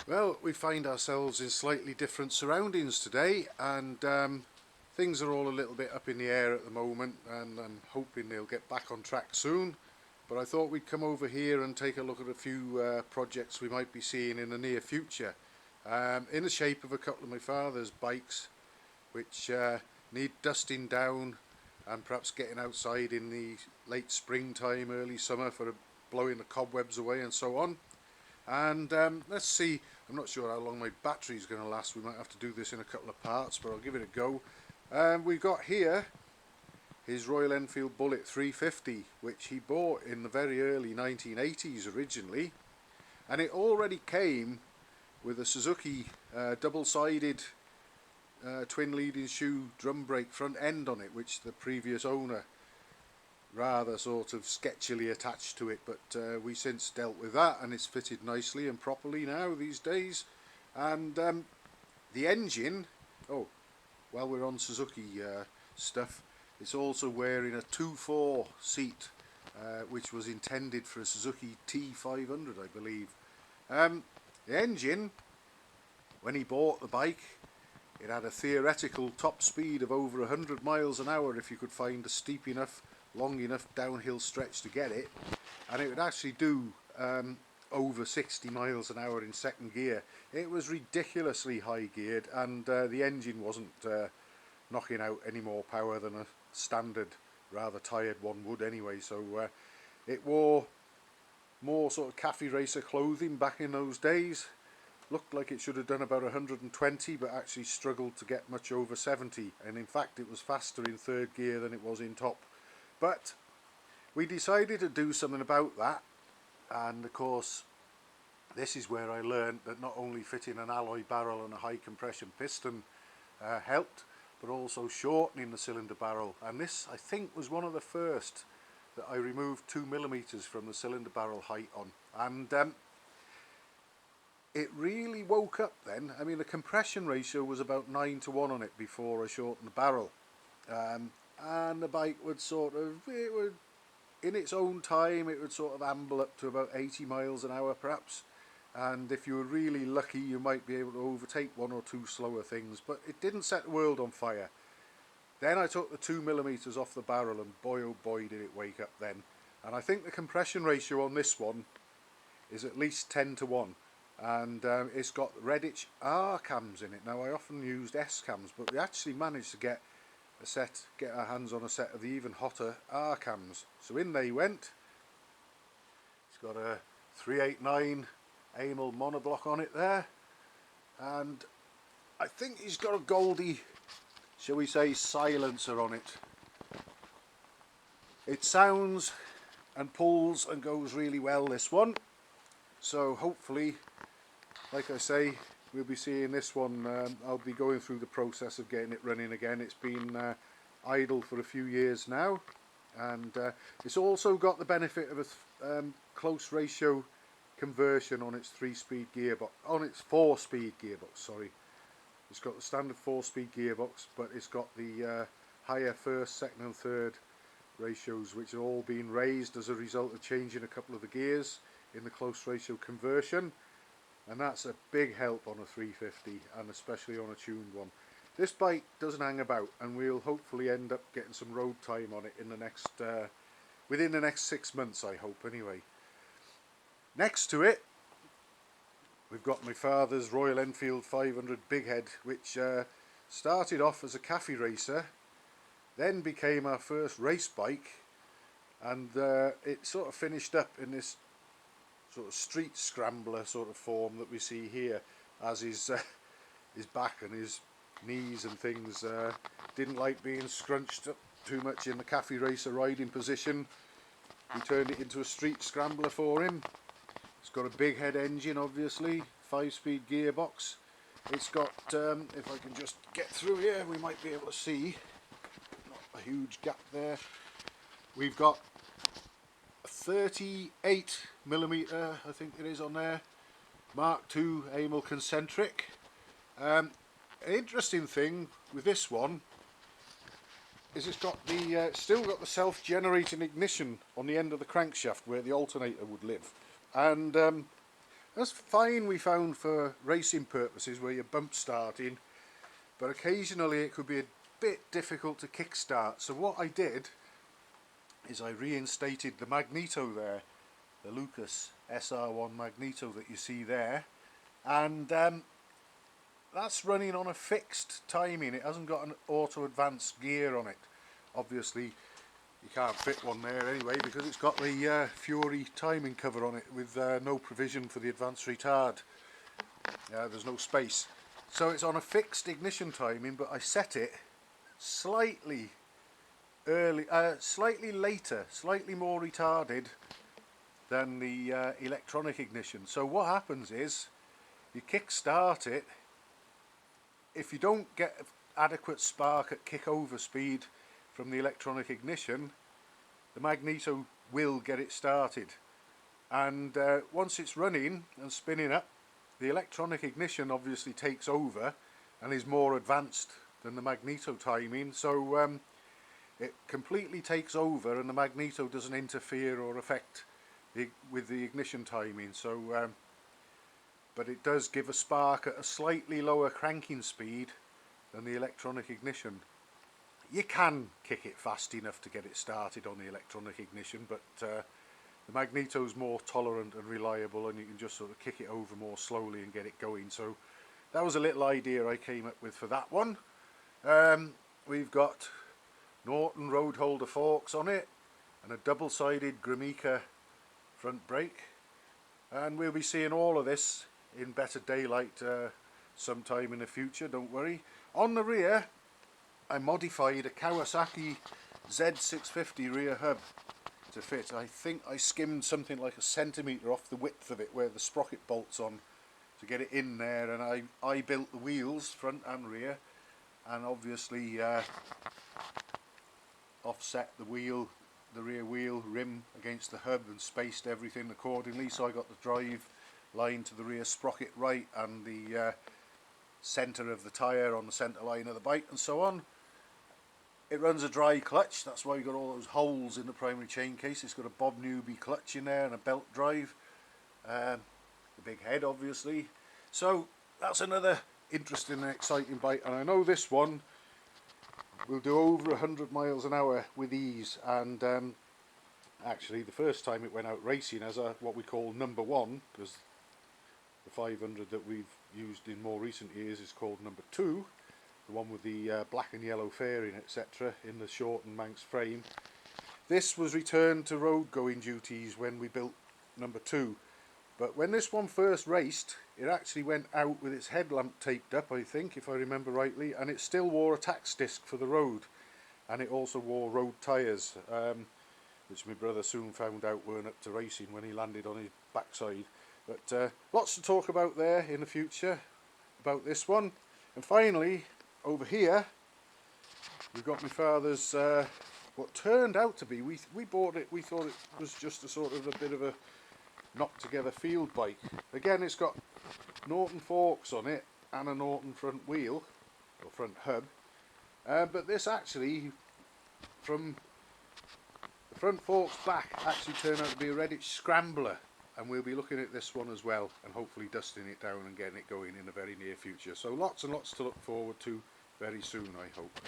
Well, we find ourselves in slightly different surroundings today, and things are all a little bit up in the air at the moment, and I'm hoping they'll get back on track soon. But I thought we'd come over here and take a look at a few projects we might be seeing in the near future, in the shape of a couple of my father's bikes, which need dusting down and perhaps getting outside in the late springtime, early summer for blowing the cobwebs away and so on. And let's see, I'm not sure how long my battery's going to last. We might have to do this in a couple of parts, but I'll give it a go. We've got here his Royal Enfield Bullet 350, which he bought in the very early 1980s originally, and it already came with a Suzuki double-sided twin leading shoe drum brake front end on it, which the previous owner rather sort of sketchily attached to it, but we since dealt with that, and it's fitted nicely and properly now these days. And the engine, oh, while we're on Suzuki stuff, it's also wearing a 2.4 seat, which was intended for a Suzuki T500, I believe. The engine, when he bought the bike, it had a theoretical top speed of over 100 miles an hour if you could find a steep enough, long enough downhill stretch to get it, and it would actually do over 60 miles an hour in second gear. It was ridiculously high geared, and the engine wasn't knocking out any more power than a standard rather tired one would anyway, so it wore more sort of cafe racer clothing back in those days. Looked like it should have done about 120, but actually struggled to get much over 70, and in fact it was faster in third gear than it was in top. But we decided to do something about that, and of course this is where I learned that not only fitting an alloy barrel and a high compression piston helped, but also shortening the cylinder barrel. And this, I think, was one of the first that I removed 2mm from the cylinder barrel height on, and it really woke up then. I mean, the compression ratio was about 9:1 on it before I shortened the barrel, and the bike would in its own time, it would sort of amble up to about 80 miles an hour perhaps, and if you were really lucky you might be able to overtake one or two slower things, but it didn't set the world on fire. Then I took the 2mm off the barrel, and boy oh boy did it wake up then. And I think the compression ratio on this one is at least 10:1, and it's got Redditch R cams in it. Now, I often used S cams, but we actually managed to get our hands on a set of the even hotter R cams. So in they went. It's got a 389 Amel monoblock on it there, and I think he's got a Goldie, shall we say, silencer on it. It sounds and pulls and goes really well, this one, so hopefully, like I say, we'll be seeing this one. I'll be going through the process of getting it running again. It's been idle for a few years now, and it's also got the benefit of a close ratio conversion on its 3-speed gearbox, on its 4-speed gearbox, sorry. It's got the standard 4-speed gearbox, but it's got the higher first, second and third ratios, which are all being raised as a result of changing a couple of the gears in the close ratio conversion. And that's a big help on a 350, and especially on a tuned one. This bike doesn't hang about, and we'll hopefully end up getting some road time on it in the next within the next 6 months, I hope anyway. Next to it, we've got my father's Royal Enfield 500 Big Head, which started off as a cafe racer, then became our first race bike, and it sort of finished up in this sort of street scrambler sort of form that we see here, as his back and his knees and things didn't like being scrunched up too much in the cafe racer riding position. We turned it into a street scrambler for him. It's got a big head engine, obviously, 5-speed gearbox. It's got, if I can just get through here, we might be able to see, not a huge gap there. We've got 38mm, I think it is on there, Mark II Amel concentric. An interesting thing with this one is it's got the still got the self-generating ignition on the end of the crankshaft where the alternator would live, and That's fine, we found, for racing purposes where you're bump starting, but occasionally it could be a bit difficult to kickstart. So what I did is I reinstated the magneto there, the Lucas SR1 magneto that you see there, and that's running on a fixed timing. It hasn't got an auto advanced gear on it. Obviously you can't fit one there anyway because it's got the Fury timing cover on it with no provision for the advanced retard. There's no space. So it's on a fixed ignition timing, but I set it slightly slightly later, slightly more retarded than the electronic ignition. So what happens is you kick start it. If you don't get adequate spark at kick over speed from the electronic ignition, the magneto will get it started, and once it's running and spinning up, the electronic ignition obviously takes over and is more advanced than the magneto timing, so it completely takes over and the magneto doesn't interfere or affect with the ignition timing. So but it does give a spark at a slightly lower cranking speed than the electronic ignition. You can kick it fast enough to get it started on the electronic ignition, but the magneto's more tolerant and reliable, and you can just sort of kick it over more slowly and get it going. So that was a little idea I came up with for that one. We've got Norton road holder forks on it and a double-sided Gramica front brake, and we'll be seeing all of this in better daylight sometime in the future, don't worry. On the rear I modified a Kawasaki Z650 rear hub to fit. I think I skimmed something like a centimetre off the width of it where the sprocket bolts on to get it in there, and I built the wheels front and rear, and obviously offset the rear wheel rim against the hub and spaced everything accordingly, so I got the drive line to the rear sprocket right and the centre of the tyre on the centre line of the bike and so on. It runs a dry clutch, that's why you've got all those holes in the primary chain case. It's got a Bob Newby clutch in there and a belt drive, the big head obviously. So that's another interesting and exciting bike, and I know this one will do over 100 miles an hour with ease. And actually the first time it went out racing as a what we call number one, because the 500 that we've used in more recent years is called number two, the one with the black and yellow fairing etc. in the short and Manx frame. This was returned to road going duties when we built number two, but when this one first raced it actually went out with its headlamp taped up, I think, if I remember rightly, and it still wore a tax disc for the road, and it also wore road tyres, which my brother soon found out weren't up to racing when he landed on his backside. But lots to talk about there in the future about this one. And finally, over here we've got my father's what turned out to be, we bought it, we thought it was just a sort of a bit of a knock together field bike. Again, it's got Norton forks on it and a Norton front wheel or front hub, but this actually, from the front forks back, actually turned out to be a Redditch Scrambler, and we'll be looking at this one as well and hopefully dusting it down and getting it going in the very near future. So lots and lots to look forward to very soon, I hope.